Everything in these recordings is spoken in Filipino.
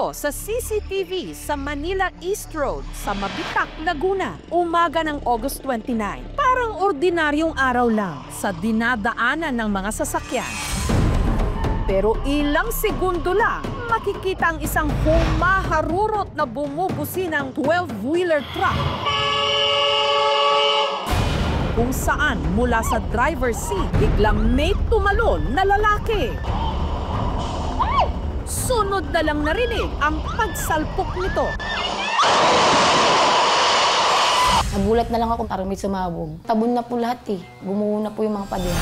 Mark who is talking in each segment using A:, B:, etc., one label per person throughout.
A: ito sa CCTV sa Manila East Road sa Mabitak, Laguna. Umaga ng August 29. Parang ordinaryong araw lang sa dinadaanan ng mga sasakyan. Pero ilang segundo lang, makikita ang isang humaharurot na bumubusi ng 12-wheeler truck. Kung saan mula sa driver's seat, biglang may tumalon na lalaki. Sunod na lang narinig ang pagsalpok nito.
B: Nagulat na lang ako, parang may sumabog. Tabon na po lahat eh. Gumuho na po yung mga pader.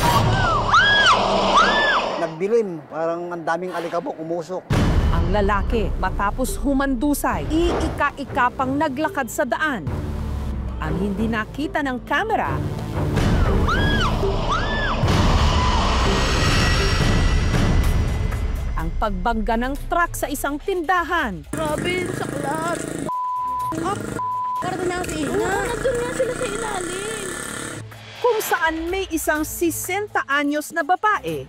C: Nagbilin, parang ang daming alikabok, umusok.
A: Ang lalaki, matapos humandusay, iika-ika pang naglakad sa daan. Ang hindi nakita ng kamera, ang pagbangga ng truck sa isang tindahan.
D: Grabe, saklat. Parang na si Ina. Nandun nga sila sa ilalim.
A: Kung saan may isang 60 anyos na babae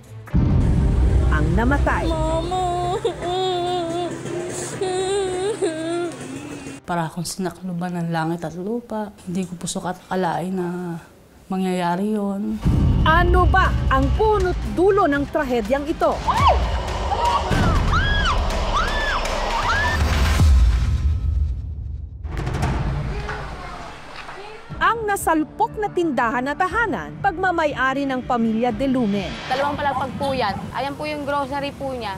A: ang namatay.
D: Mama.
E: Para akong sinakluban ng langit at lupa. Hindi ko pusok at akalain na mangyayari yon.
A: Ano ba ang punot dulo ng trahedyang ito? Ang nasalpok na tindahan at tahanan, pagmamay-ari ng pamilya De Lumen.
B: Dalawang palagpag po yan. Ayan po yung grocery po niya.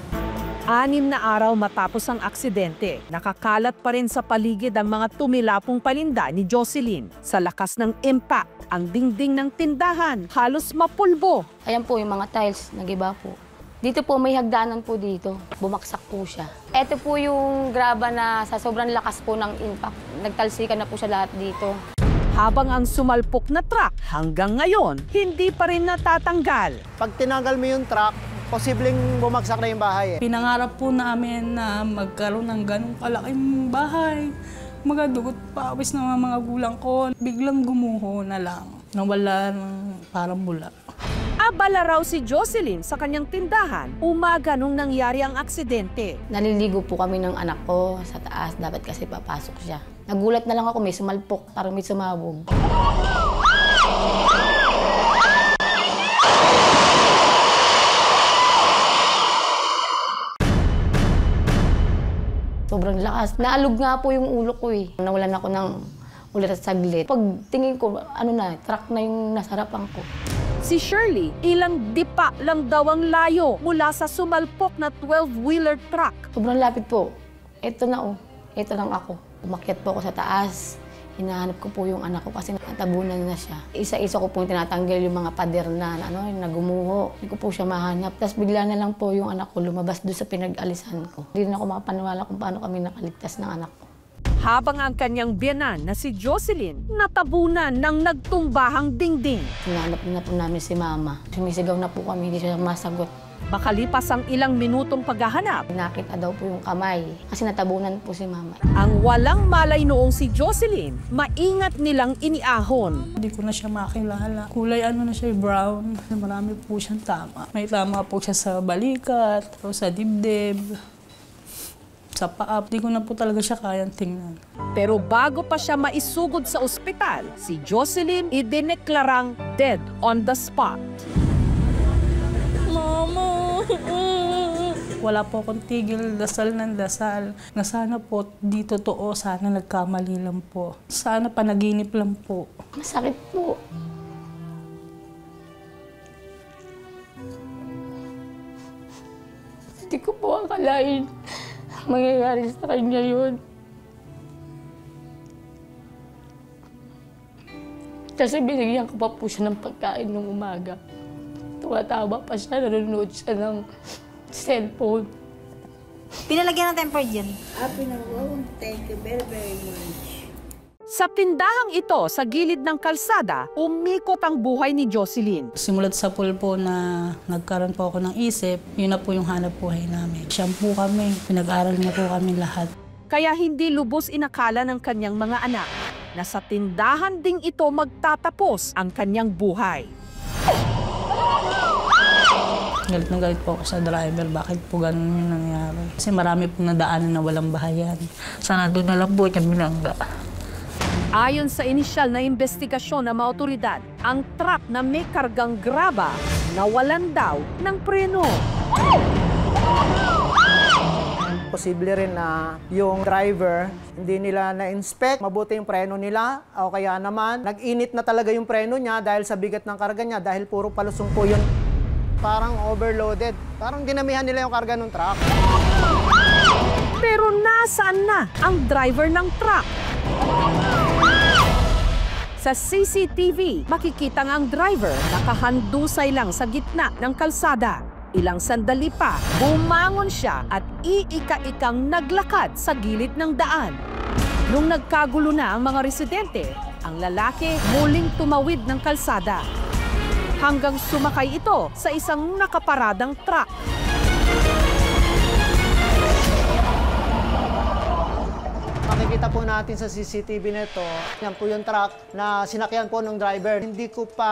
A: 6 na araw matapos ang aksidente, nakakalat pa rin sa paligid ang mga tumilapong palinda ni Jocelyn. Sa lakas ng impact, ang dingding ng tindahan halos mapulbo.
B: Ayan po yung mga tiles, nagiba po. Dito po may hagdanan po dito. Bumaksak po siya. Ito po yung graba na sa sobrang lakas po ng impact. Nagtalsikan na po siya lahat dito.
A: Habang ang sumalpok na truck hanggang ngayon, hindi pa rin natatanggal.
C: Pag tinanggal mo yung truck, posibleng bumagsak na yung bahay.
E: Pinangarap po namin na magkaroon ng ganong kalaking bahay. Magadugot pawis ng mga gulang ko. Biglang gumuho na lang. Nawala ng parang bula.
A: Abala raw si Jocelyn sa kanyang tindahan umaga nung nangyari ang aksidente.
B: Naliligo po kami ng anak ko sa taas. Dapat kasi papasok siya. Nagulat na lang ako, may sumalpok. Parang may sumabog. Sobrang lakas. Naalog nga po yung ulo ko eh. Nawalan ako ng ulit at saglit. Pag tingin ko, truck na yung nasa harapan ko.
A: Si Shirley, ilang dipa lang daw ang layo mula sa sumalpok na 12-wheeler truck.
B: Sobrang lapit po. Ito na Ito lang ako. Umakyat po ako sa taas. Hinahanap ko po yung anak ko kasi natabunan na siya. Isa-isa ko po tinatanggal yung mga pader na nagumuho. Hindi ko po siya mahanap. Tapos bigla na lang po yung anak ko lumabas doon sa pinag-alisan ko. Hindi na ako makapaniwala kung paano kami nakaligtas ng anak ko.
A: Habang ang kanyang biyanan na si Jocelyn natabunan ng nagtumbahang dingding.
B: Hinahanap na po namin si Mama. Sumisigaw na po kami, hindi siya masagot.
A: Makalipas ang ilang minutong paghahanap,
B: Nakita daw po yung kamay kasi natabunan po si Mama.
A: ang walang malay noong si Jocelyn, maingat nilang iniahon.
E: Hindi ko na siya makilala. Kulay na siya, brown. Marami po siyang tama. May tama po siya sa balikat, o sa dibdib, sa paa. Hindi ko na po talaga siya kayang tingnan.
A: Pero bago pa siya maisugod sa ospital, si Jocelyn idineklarang dead on the spot.
D: Mama.
E: Wala po akong tigil, dasal ng dasal. Na sana po di totoo, sana nagkamali lang po. Sana panaginip lang po.
B: Masakit po. Hindi ko po akalain mangyayari sa kanya yun. Kasi binigyan ko pa po siya ng pagkain nung umaga. Tumatawa pa siya, nanonood siya ng cellphone.
F: Pinalagyan ng tempered yun. Thank you very, very much.
A: Sa tindahang ito sa gilid ng kalsada, umikot ang buhay ni Jocelyn.
E: Simulat sa pool po na nagkaroon po ako ng isip, yun na po yung hanap buhay namin. Shampoo kami, pinag-aral niya po kami lahat.
A: Kaya hindi lubos inakala ng kanyang mga anak na sa tindahan ding ito magtatapos ang kanyang buhay.
E: Galit na galit po ako sa driver. Bakit po ganun yung nangyari? Kasi marami pong nadaanan na walang bahayan. Sana doon na lang po niya binangga.
A: Ayon sa inisyal na investigasyon ng mga otoridad, ang truck na may kargang graba nawalan daw ng preno.
C: Posible rin na yung driver, hindi nila na-inspect mabuti yung preno nila o kaya naman nag-init na talaga yung preno niya dahil sa bigat ng karga niya dahil puro palusong po yun. Parang overloaded. Parang dinamihan nila yung karga ng truck.
A: Pero nasaan na ang driver ng truck? Sa CCTV, makikita ang driver nakahandusay lang sa gitna ng kalsada. Ilang sandali pa, bumangon siya at iika-ikang naglakad sa gilid ng daan. Nung nagkagulo na ang mga residente, ang lalaki muling tumawid ng kalsada. Hanggang sumakay ito sa isang nakaparadang truck.
C: Makikita po natin sa CCTV nito, yan po yung truck na sinakyan po ng driver. Hindi ko pa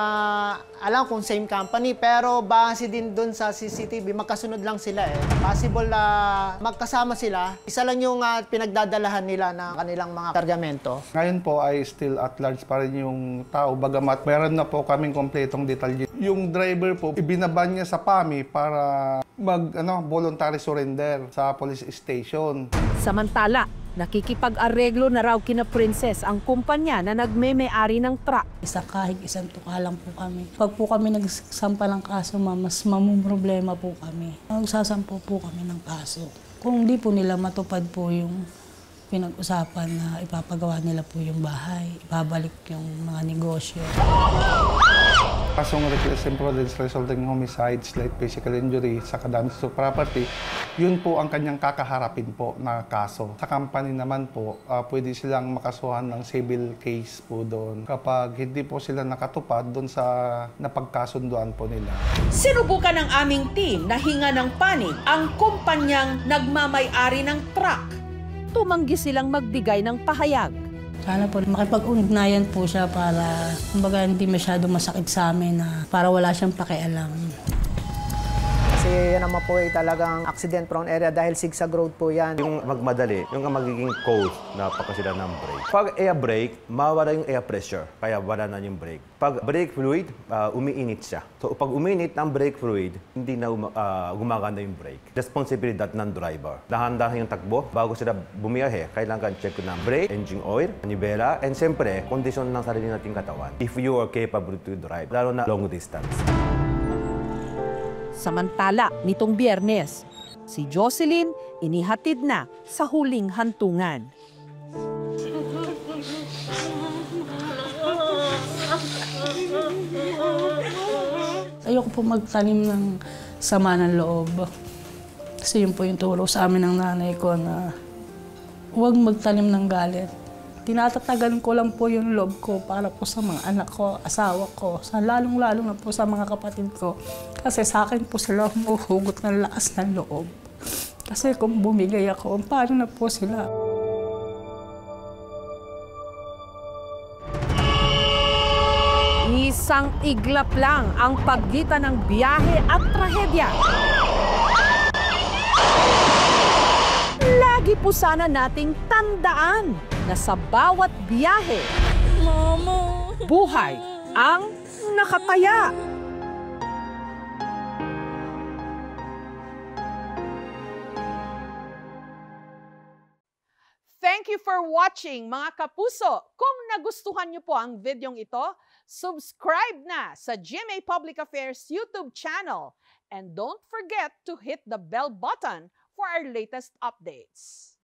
C: alam kung same company, pero base din dun sa CCTV, magkasunod lang sila eh. Possible na magkasama sila. Isa lang yung pinagdadalahan nila ng kanilang mga kargamento.
G: Ngayon po ay still at large pa rin yung tao, bagamat meron na po kaming kompletong detalye. Yung driver po, ibinaban niya sa PAMI para voluntary surrender sa police station.
A: Samantala, nakikipag-areglo na raw kina Princess ang kumpanya na nagme-may-ari ng truck.
E: Kahit isang tuka lang po kami. Pag po kami nagsampa ng kaso, mas mamumroblema po kami. Magsasampo po kami ng kaso. Kung di po nila matupad po yung pinag-usapan na ipapagawa nila po yung bahay, ibabalik yung mga negosyo.
G: Kasong reckless imprudence resulting homicide, slight physical injury, sa damage to property, yun po ang kanyang kakaharapin po na kaso. Sa company naman po, pwede silang makasuhan ng civil case po doon kapag hindi po sila nakatupad doon sa napagkasunduan po nila.
A: Sinubukan ng aming team na hinga ng panig ang kumpanyang nagmamay-ari ng truck. Tumanggi silang magbigay ng pahayag.
E: Sana po makipag-ugnayan po siya para kumbaga hindi masyado masakit sa amin na para wala siyang pakialam.
C: Kasi yan naman po ay talagang accident-prone area dahil zigzag road po yan.
H: Yung magmadali, yung magiging cause na pagkasira ng brake. Pag air brake, mawala yung air pressure, kaya wala na yung brake. Pag brake fluid, umiinit siya. So pag uminit ang brake fluid, hindi na gumagana yung brake. Responsibilidad ng driver. Dahan-dahan yung takbo, bago sila bumiyahe, kailangan check ko ng brake, engine oil, manibela, and siyempre, kondisyon ng sarili nating katawan. If you are capable to drive, lalo na long distance.
A: Samantala, nitong Biyernes, si Jocelyn inihatid na sa huling hantungan.
E: Ayoko po magtanim ng sama ng loob. Kasi yun po yung turo sa amin ng nanay ko na huwag magtanim ng galit. Tinatatagan ko lang po yung loob ko para po sa mga anak ko, asawa ko, lalong-lalo na po sa mga kapatid ko. Kasi sa akin po sila humuhugot ng lakas ng loob. Kasi kung bumigay ako, paano na po sila?
A: Isang iglap lang ang pagitan ng biyahe at trahedya. Lagi po sana nating tandaan na sa bawat biyahe, buhay ang nakataya. Thank you for watching, mga kapuso. Kung nagustuhan niyo po ang videong ito, subscribe na sa GMA Public Affairs YouTube channel. And don't forget to hit the bell button for our latest updates.